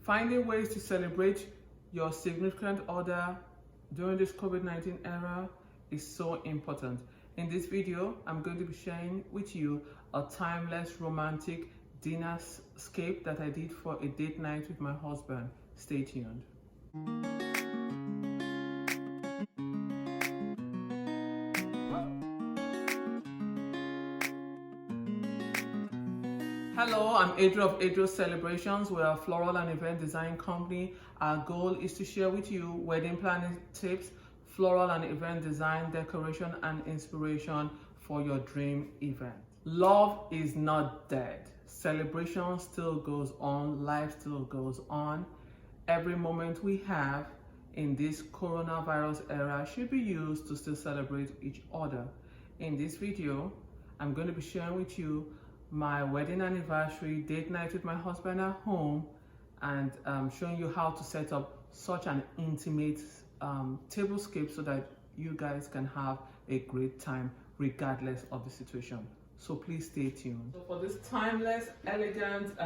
Finding ways to celebrate your significant other during this COVID-19 era is so important. In this video, I'm going to be sharing with you a timeless romantic dinnerscape that I did for a date night with my husband. Stay tuned. Hello, I'm Adriel of Adriel Celebrations. We're a floral and event design company. Our goal is to share with you wedding planning tips, floral and event design, decoration, and inspiration for your dream event. Love is not dead. Celebration still goes on. Life still goes on. Every moment we have in this coronavirus era should be used to still celebrate each other. In this video, I'm going to be sharing with you my wedding anniversary date night with my husband at home, and showing you how to set up such an intimate tablescape so that you guys can have a great time regardless of the situation. So please stay tuned. So for this timeless, elegant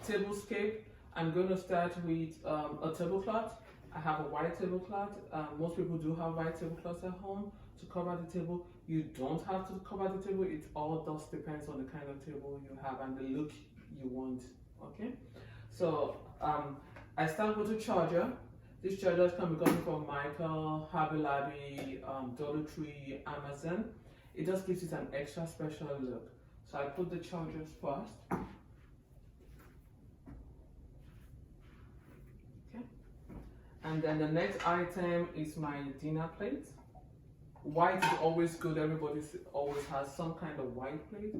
tablescape, I'm going to start with a tablecloth. I have a white tablecloth. Most people do have white tablecloths at home to cover the table. You don't have to cover the table. It all just depends on the kind of table you have and the look you want. Okay, so I start with a charger. These chargers can be coming from Michael, Hobby Lobby, Dollar Tree, Amazon. It just gives it an extra special look. So I put the chargers first. And then the next item is my dinner plate. White is always good. Everybody always has some kind of white plate.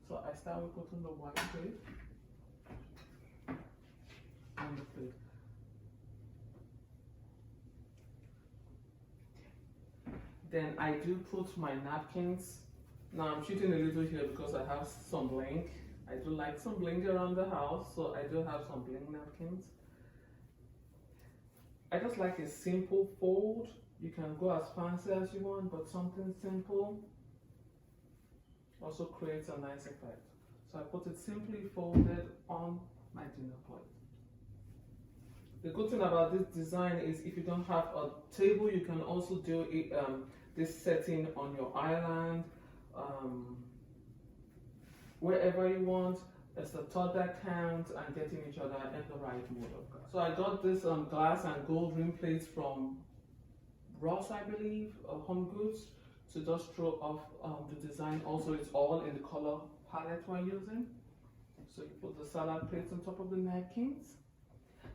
So I start with putting the white plate on the plate. Then I do put my napkins. Now I'm shooting a little here because I have some bling. I do like some bling around the house, so I do have some bling napkins. I just like a simple fold. You can go as fancy as you want, but something simple also creates a nice effect. So I put it simply folded on my dinner plate. The good thing about this design is if you don't have a table, you can also do it, this setting on your island, wherever you want. It's the thought that counts and getting each other in the right mood of God. So I got this glass and gold rim plates from Ross, I believe, Home Goods, to just throw off the design. Also, it's all in the color palette we're using. So you put the salad plates on top of the napkins.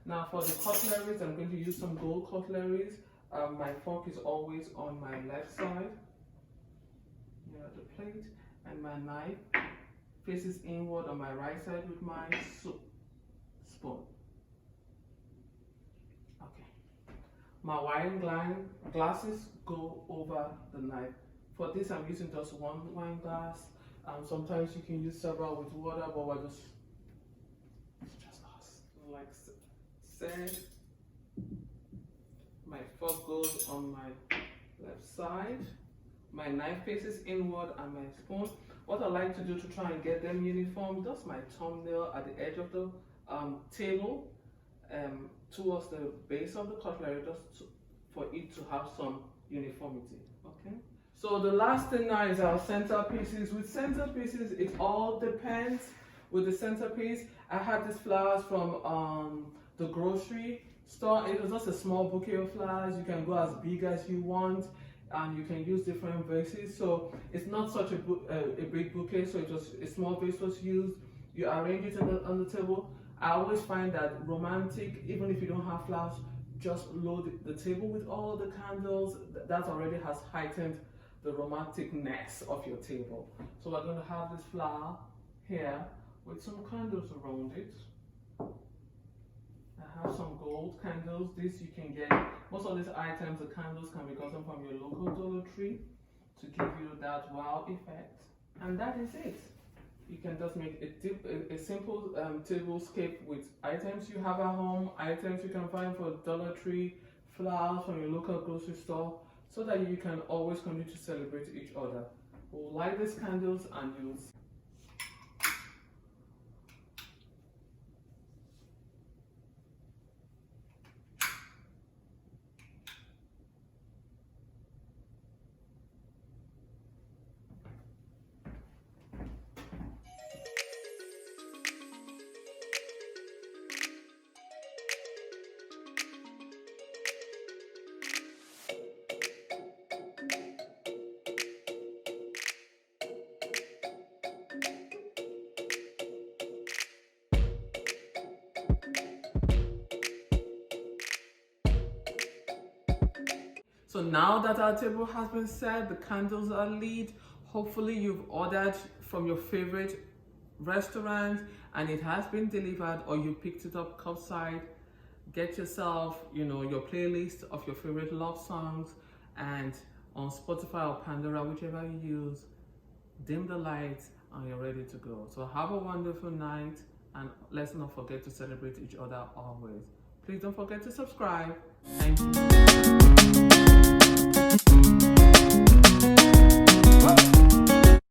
Now for the cutleries, I'm going to use some gold cutleries. My fork is always on my left side. Here the plate, and my knife faces inward on my right side with my spoon. Okay. My wine glasses go over the knife. For this, I'm using just one wine glass. Sometimes you can use several with water, but we're just us. Like said, my fork goes on my left side. My knife faces inward and my spoon. What I like to do to try and get them uniform, just my thumbnail at the edge of the table towards the base of the cutlery, just for it to have some uniformity. Okay. So the last thing now is our centerpieces. With centerpieces, it all depends. With the centerpiece, I had these flowers from the grocery store. It was just a small bouquet of flowers. You can go as big as you want, and you can use different vases. So it's not such a big bouquet, so it was a small vase was used. You arrange it on the table. I always find that romantic, even if you don't have flowers, just load the table with all the candles. That already has heightened the romanticness of your table. So we're going to have this flower here with some candles around it. I have some gold candles. This you can get, most of these items, the candles can be gotten from your local Dollar Tree to give you that wow effect. And that is it. You can just make a simple tablescape with items you have at home, items you can find for Dollar Tree, flowers from your local grocery store, so that you can always continue to celebrate each other. We'll light these candles and you'll see. So now that our table has been set, the candles are lit. Hopefully you've ordered from your favorite restaurant and it has been delivered, or you picked it up curbside. Get yourself, your playlist of your favorite love songs, and on Spotify or Pandora, whichever you use, dim the lights and you're ready to go. So have a wonderful night, and let's not forget to celebrate each other always. Please don't forget to subscribe. Thank you.